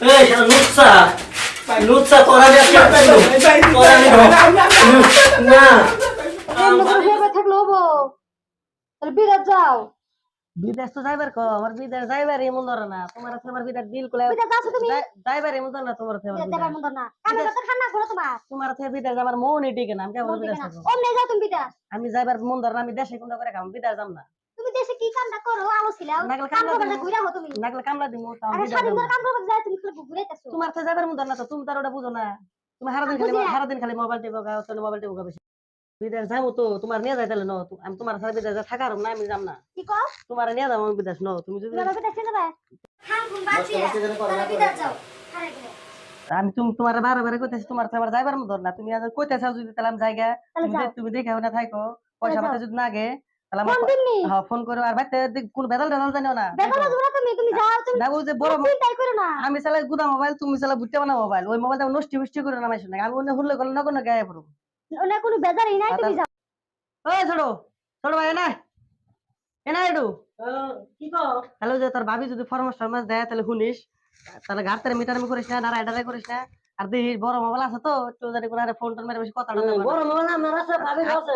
এই শালা লুচ্চা লুচ্চা তোরা যে তোরা না থাকলো হবো তাহলে বিরাট যাও বিদেশ তো যাইবার কো আমার বিদেশ যাইবার এমন ধরে না তোমার আমার বিদেশ বিলকুল বিদেশ যাচ্ছ তুমি যাইবার এমন ধরে না তোমার বিরাট যাবার মন না কানে তো খানা করো তোমার থেকে বিদেশ আমার মনই টিকে না আমি কেমন বিদেশ থাকবো ওমনে যাও তুমি বিদেশ আমি যাইবার মন ধরে না আমি দেশে কোনটা করে খাম বিদেশ যাম না তুমি দেশে কি কামটা করো আমছিলাও নাগলে কাম কামলা করবে দিমু ঘুরা হো তুমি নাগলে কামলা দিমু তাও আরে বিদেশ স্বাধীন যাম করে না। কাম করবে যাও তুমি ঘুরাইতেছো তোমার থেকে যাইবার মন ধরে না তো তুমি তার ওটা বুঝো না তুমি সারাদিন খালি মোবাইল টিপো গাও তাহলে মোবাইল টিপো বেশি বিদেশ যাবো তো তোমার নিয়ে যাইতালে ন আমি তোমার সাথে বিদেশ থাকার না আমি যাম না কি কও তোমার নিয়ে যাবো আমি বিদেশ ন তুমি যদি তুমি বিদেশ যাবে খান গুন বাঁচিয়ে তাহলে বিদেশ যাও খারে গেলে আমি তুমি তোমার বারে কইতেছি তোমার থেকে আমার যাইবার মন ধরে না তুমি আজ কইতেছো যদি তাহলে আমি জায়গা তুমি দেখে না থাকো পয়সা পাতে যদি না গে তাহলে আমার ফোন দিননি হ্যাঁ ফোন করো আর ভাই কোন বেদাল জানিও না বেতন জুরা তুমি যাও তুমি না বুঝে বড় চিন্তাই করো না আমি চালাই গুদা মোবাইল তুমি চালা বুঝতে না মোবাইল ওই মোবাইলটা নষ্ট করে না মাইছ না আমি অন্য হুল্লে করলে না কোনো গায়ে পড়ব ওনা কোনো বেজারই নাই তুমি যাও ওই ছোট ভাই না এনা এডু কি কর হ্যালো যে তোর ভাবি যদি ফরমাস দেয় তাহলে শুনিস তাহলে ঘাটতে মিটার করিস না রাইডারে করিস না আর দেখিস বড় মোবাইল আছে তো একটু জানি কোনো ফোন টোন মেরে বেশি কথা বড় মোবাইল আমার আছে ভাবি আছে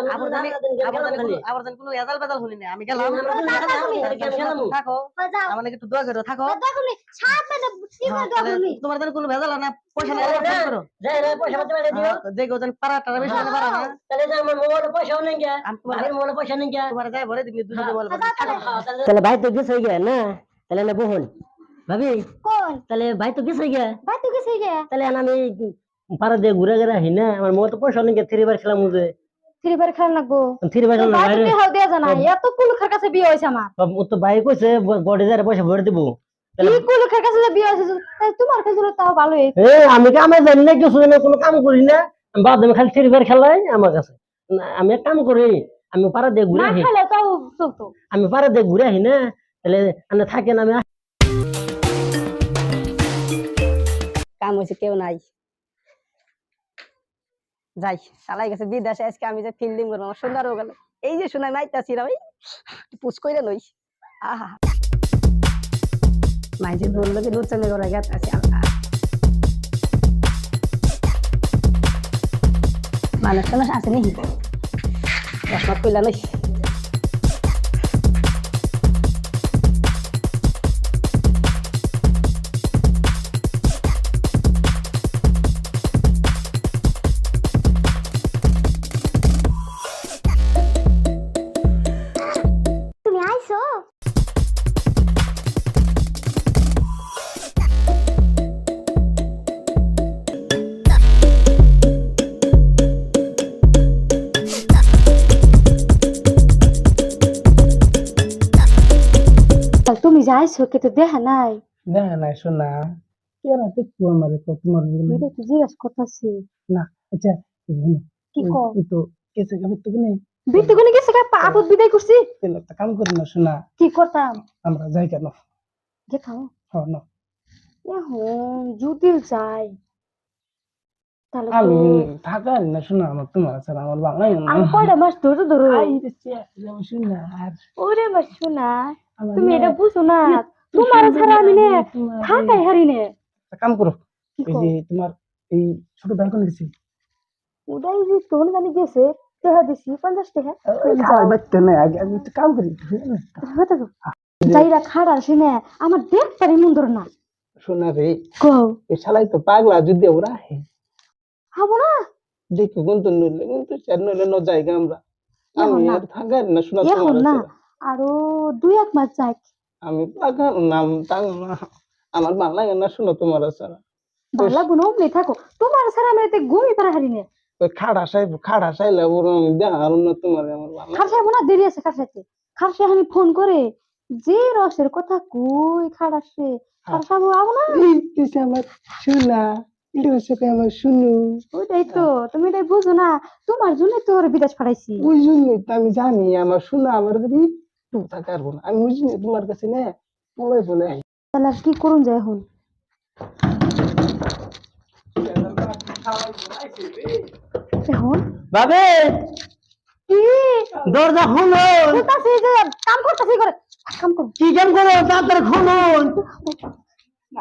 আবার কোন এজাল বেজাল শুনি না আমি গেলাম থাকো যাও আমার একটু দোয়া করো থাকো দাদা তুমি সাপ মেনে কি করে দাও তুমি তোমার দ্বারা কোনো ভেজাল না পয়সা না ফোন করো যাই রে পয়সা পাতে মেরে দিও যে গোজন পারা টারা বেশি না পারা না তাহলে যে আমার মোবাইল পয়সাও নেই গিয়া আমি তোমার আমার মোবাইল পয়সা নেই গিয়া তোমার যাই ভরে দিবি দুটো মোবাইল তাহলে ভাই তো গেছে গিয়া না তাহলে না বহন ভাবি কোন তাহলে ভাই তো গেছে গিয়া ভাই তুই কিসে গে তাহলে আমি পারা দিয়ে ঘুরে ঘুরে আহি না আমার মোবাইল তো পয়সা নেই গিয়া 3 বার খেলাম মুজে ফ্রি ফায়ার খেলা লাগবো 3 বার খেলাম ভাই তুমি হাও দেয়া জানা এত কুলুখের কাছে বিয়ে হইছে আমার ও তো ভাই কইছে বডি যারে পয়সা ভরে দিব কি কুলুখের কাছে যে বিয়ে হইছে তোমার কাছে তাও ভালোই আমি কামে জানি না কিছু না কোনো কাম করি না আমি বাদ আমি খালি 3 বার খেলাই আমার কাছে আমি এক কাম করি আমি পারা দিয়ে ঘুরে না আহি খেলে তাও চলতো আমি পারা দিয়ে ঘুরে আহি না তাহলে আমি থাকেন আমি কাম হইছে কেউ নাই যাই চালাই গেছে বিদেশে আজকে আমি যে ফিল্ডিং করবো আমার সুন্দর হয়ে গেল এই যে শোনাই মাইতাছি রা ভাই পুষ কইরা লই আহা মাইজে বললো যে লুচ্চামি করা গেছে আছে আল্লাহ মানুষ টানুষ আছে নি রসমাত কইলা লই তুমি আইছো তুমি যাইছো কিন্তু দেখা নাই না না শোনা কেন দেখছো আমার তো তোমার এটা তো জিজ্ঞাসা করতেছি না আচ্ছা কি কও তো কেসে গাবে তো নেই বিট্টু কোনে গেছে কা আপদ বিদায় করছি তেল একটা কাম করি না শোনা কি করতাম আমরা যাই কেন দেখাও হ্যাঁ না এখন যদি যাই তাহলে আমি থাকা না শোনা আমার তোমার আছে আমার বাংলা আমি কয়টা মাস ধরে ধরো শোনা আর ওরে মাস শোনা তুমি এটা বুঝো না তোমার ছাড়া আমি নে থাকাই হারি নে একটা কাম করো কি এই কও? যে তোমার এই ছোট ভাই কোন গেছি ওটাই যে তোর জানি গেছে টাকা দিছি 50 টাকা খাওয়াই বাচ্চা না আগে আমি একটু কাম করি হতে গো যাইরা খাড়া শুনে আমার দেখতারই মন ধরে না শোনা রে কও এই শালাই তো পাগলা যদি ওরা হবো না দেখো কিন্তু নইলে কিন্তু চার নইলে ন জায়গা আমরা এখন আমি না। আর থাকা না শোনা এখন তোমার না আছে। আরো 2-1 মাস যাক আমি পাগল নাম টাং না আমার ভালো লাগে না শোনো তোমার আছে ভালো গুণ অমনি থাকো তোমার ছাড়া আমি এতে ঘুমি পারা হারি নে ওই খাড়া সাইলে বরং দেখা আর না তোমার আমার ভালো খারসা না দেরি আছে খারসাতে খারসা আমি ফোন করে যে রসের কথা কই খাড়াসে খারসা আবো না এই কিসে আমার শোনা এটা হচ্ছে কি আমার শুনু ওইটাই তো তুমি এটাই বুঝো না তোমার জন্য তো ওর বিদেশ পাঠাইছি ওই জন্যই তো আমি জানি আমার শোনা আমার যদি একটু থাকা পারবো না আমি বুঝি না তোমার কাছে না বলে আই তাহলে আর কি করুন যায় এখন এখন বাবে কি দরজা খুলো করতাছি যে কাম করতাছি করে কাম করো কি কাম করো তাড়াতাড়ি খুলুন এত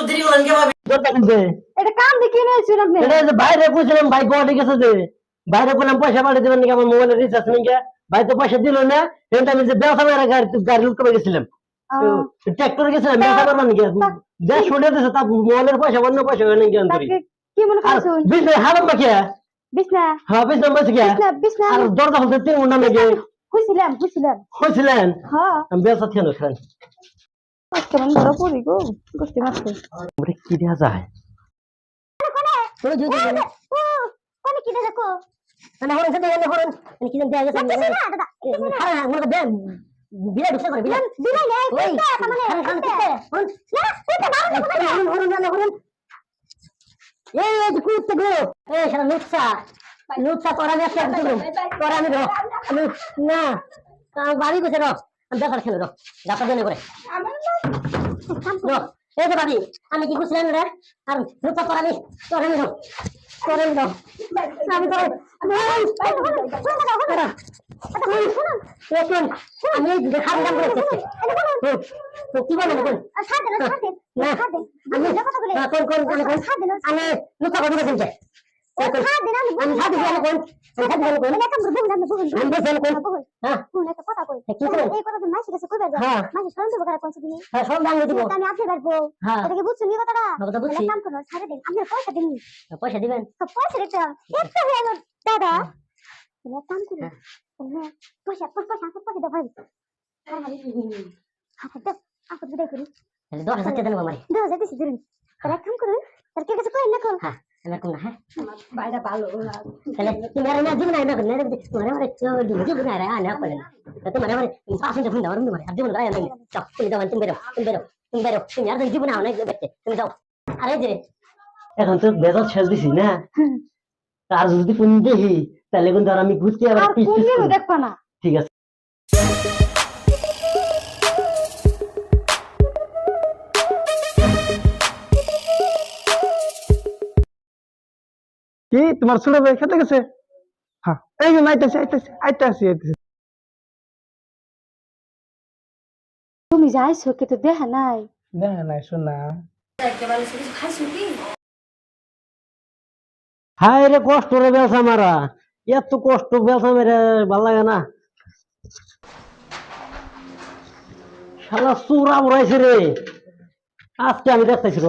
দেরি হলেন কে ভাবি? দরকার কিনছে এটা কাম দেখে নিয়েছেন আপনি। এটা যে বাইরে কইছিলাম ভাই গোয়া ঠিক আছে যে বাইরে কইলাম পয়সা পাঠিয়ে দেবেন নাকি আমার মোবাইলে রিচার্জ নেই কে ভাই তো পয়সা দিল না সেটা আমি যে ব্যবসা মেরা গাড়ি লুট করে গেছিলাম ট্রাক্টরে গেছিলাম ব্যবসা করবো নাকি যা শুনে দিছে তা মোবাইলের পয়সা অন্য পয়সা হয় নাকি করি তাকে কি মনে আর করছেন? বিজনে হারাম বাকি বিছনা হ্যাঁ বিজনে বসে কে বিছনা বিছনা আর দরজা খুলতে 3 ঘন্টা নাকি খুঁজছিলাম হয়েছিলেন হ্যাঁ আমি ব্যবসা থেকে খান কেমন ধরা পড়ি গো গোষ্ঠী মারছে। আমরা কি দেওয়া যায় কোনে কি দেখো মানে হরেন সাথে গেলে হরেন কি দেওয়া গেছে দাদা হ্যাঁ হ্যাঁ মনে দেন বিলা ঢুকছে করে বিলা দিলাই না ওই মানে খান কিতে হরেন এই যে কুত্তে গো এই শালা লুচ্ছা করা যাচ্ছে করে আমি না বাড়ি গেছে আমি বেকার খেলে যাতা জন্য করে এই যে ভাবি আমি কি করছিলাম রে আর লুচ্ছা করানি করে নিল আমি তো আমি দেখার নাম করে কি বলে আমি লুচ্ছা করে দিয়েছি আমি সাথে গেলে কোন পয়সা দিবেন দাদা কাম করি পয়সা দাও ভাই 10,000 টাকা দেন আমার 2000 দিছি দিন তাহলে কাম করুন তার কে কাছে কই না কল হ্যাঁ এরকম না হ্যাঁ বাইরে ভালো তাহলে তুমি আর না জীবন না করে না তোমার আমার জীবন না রে না করে তোমার আমার 5 ফোন দাও তুমি আর জীবন রায় না চাপ তুমি দাও তুমি বেরো তুমি আর জীবন না দেখতে তুমি যাও আরে যে এখন তো বেজাল ছেড়ে দিছি না আর যদি কোন দেখি তাহলে কিন্তু আর আমি ঘুরতে আবার আর কোনদিনও দেখবা না ঠিক আছে কি তোমার ছোট ভাই খেতে গেছে? হ্যাঁ এই যে আইতাছি তুমি যাইছো কে তো দেখা নাই দেখা নাই শোনা হায় রে কষ্ট রে ব্যবসা মারা এত কষ্ট ব্যবসা মেরে ভাল লাগে না শালা চূড়া উড়াইছে রে আজকে আমি দেখতেছি র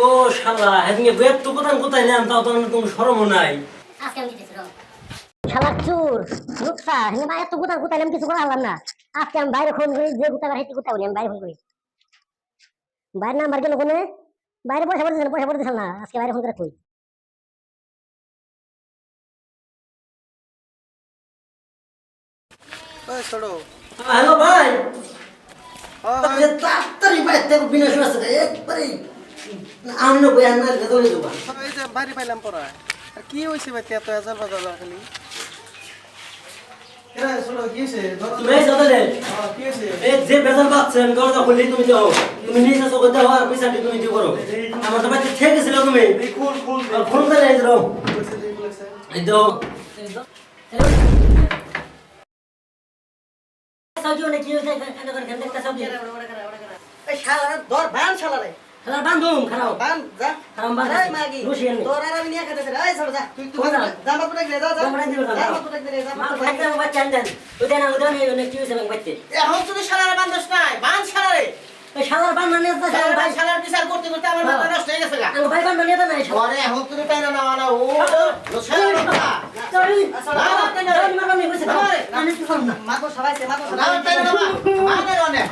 ও শালা এদিকে বেদ তো কোথায় নিলাম তাও তো কোনো শরম নাই আজকে আমি দিতেছি শালা চোর লুকসা হেনে ভাই এত কোথায় আমি কিছু করলাম না আজকে আমি বাইরে ফোন করি যে কোথায় হেঁটে কোথায় বলি আমি বাইরে ফোন করি বাইরে নাম্বার গেল কোনে বাইরে পয়সা পড়তেছিল না আজকে বাইরে ফোন করে কই হ্যালো ভাই তাড়াতাড়ি বাইতে বিনা শুনে একবারে আমি না বই আনার গদলে দেবা এই যে বাড়ি পাইলাম পড়া আর কি হইছে ভাই এত হাজার বাজার খালি এরা শুনো কি হইছে তুমি এই সাথে কি হইছে এই যে বেজাল পাচ্ছেন দরজা খুললি তুমি দাও তুমি নিজে চোখে দাও আর পয়সাটি তুমি দিও করো আমার তো বাইতে ঠিক ছিল তুমি এই খুল ফোন করে এই দাও এই দাও সাজিও নাকি হইছে কেন করে কেন দেখতে সব এই শালা দর বান শালা রে খেলার বান্ধুম খারাপ বান যা খারাপ বান্ধ এই মাগি রুশিয়ান তোর আর আমি নিয়ে খাইতেছি রে এই শালা যা তুই জামা তো দেখলে যা জামা তো দেখলে মা খাইতে আমার চান্দেন ওটা না কি হইছে আমি বাইতে এখন তুই শালার বান্ধস নাই বান শালা রে এই শালার বান্ধ নিয়ে তো ভাই শালার বিচার করতে করতে আমার মাথা নষ্ট হয়ে গেছে গা আমি ভাই বান্ধ নিয়ে তো নাই আরে এখন তুই তাই না না ও শালা সরি আসলে মারবা নি কইছে আমি তো শুন না মাগো সবাই সে মাগো না তাই না মানে রনে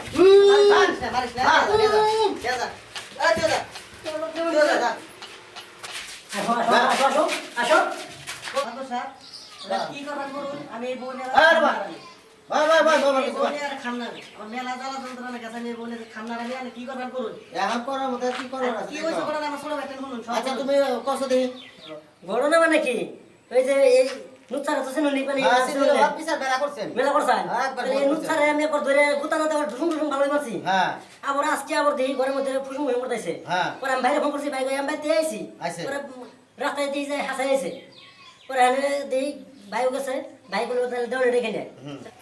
মারিস না যা যা আসো আসো মাগো স্যার কি করবেন বলুন আমি এই বোনের খামনা আমার মেলা জ্বালা যন্ত্রণা কাছে আমি বোনের খামনা আমি আর কি করবেন করুন এখন করার মতো কি করার কি হইছে করেন আমার ছোট ভাইটা বলুন আচ্ছা তুমি কষ্ট দেই ঘটনা মানে কি ওই যে এই নুচ্ছারা তো শুনুন নি মানে বিচার বেলা করছেন মেলা করছেন একবার এই নুচ্ছারে আমি একবার ধরে গুতানোতে আবার ঢুসুম ভালোই মারছি হ্যাঁ আবার আজকে আবার দেখি ঘরের মধ্যে ফুসুম হয়ে মরতেছে হ্যাঁ পরে আমি বাইরে ফোন করছি বাইরে আমি বাইরে আইছি আইছে। পরে রাস্তায় দিয়ে যায় হাসাই আইছে পরে আনে দেই ভাই গেছে ভাই গুলো তাহলে দৌড়ে রেখে নেয়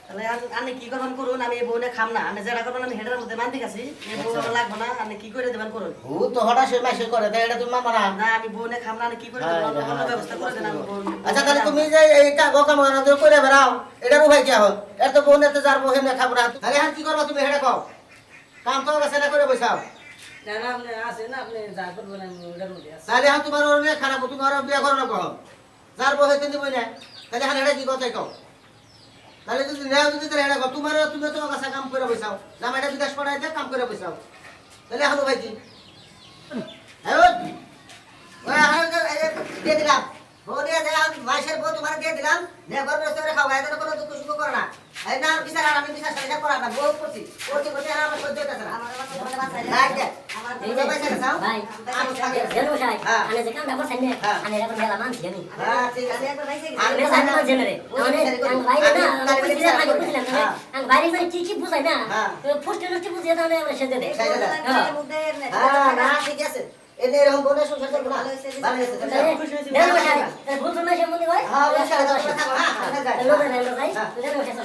তাহলে আমি কি করবেন করুন আমি এই বউনে খাম না আমি যেটা করবেন আমি হেডের মধ্যে বান্ধি গেছি এই বউ আমার লাগবে না আপনি কি করে দেবেন করুন ও তো হঠাৎ সে মাসে করে তাই এটা তুমি মামা না না আমি বউনে খাম না আমি কি করে দেবেন অন্য ব্যবস্থা করে দেন আমি বউ আচ্ছা তাহলে তুমি যে এই কাম করে বেড়াও এটার উপায় কি হয় এর তো বোন এত যার বউ হেমনে খাবো না তাহলে এখন কি করবো তুমি হেডে কও কাম তো গেছে না করে বসাও না না আপনি আসেন না আপনি যা করবেন আমি ওটার মধ্যে আছি তাহলে এখন তোমার ওর নিয়ে খারাপ তুমি আর বিয়ে করো না কখন যার বউ হইতে দিবই না তাহলে এখন হেডে কি কথা কও তাহলে যদি নেও যদি তাহলে হেডে কও তুমি তো কাছে কাম করে বসাও জামাইটা বিদেশ পড়াই দিয়ে কাম করে বসাও তাহলে এখন ভাই কি দিয়ে দিলাম বউ নিয়ে যায় মাসের বউ তোমার দিয়ে দিলাম নিয়ে ঘর ব্যস্ত করে খাওয়া এদের কোনো দুঃখ সুখ করে না এই না বিচার আর আমি বিচার সাইডে করা না বউ করছি করতে আর আমার সহ্য হইতেছে না আমার এই যে পয়সা দাও ভাই জেল বসাই আনে যে কামটা করছেন না আনে এখন মেলা মানছি আমি হ্যাঁ ঠিক আছে আমি সাইড মান জেনারে আমি ভাই না আমি বুঝছিলাম আগে বুঝছিলাম না আমি বাইরে মানে কি বুঝাই না ফুস্টে নষ্ট বুঝিয়ে তাহলে আমরা সেজে দেই হ্যাঁ না ঠিক আছে এদের এরকম বলে সংসার করবো না ভালো হয়েছে জেল বসাই ভুল শুনলে সে মনে হয় হ্যাঁ বসে থাকো হ্যাঁ লোক নাই লোক নাই জেল বসাই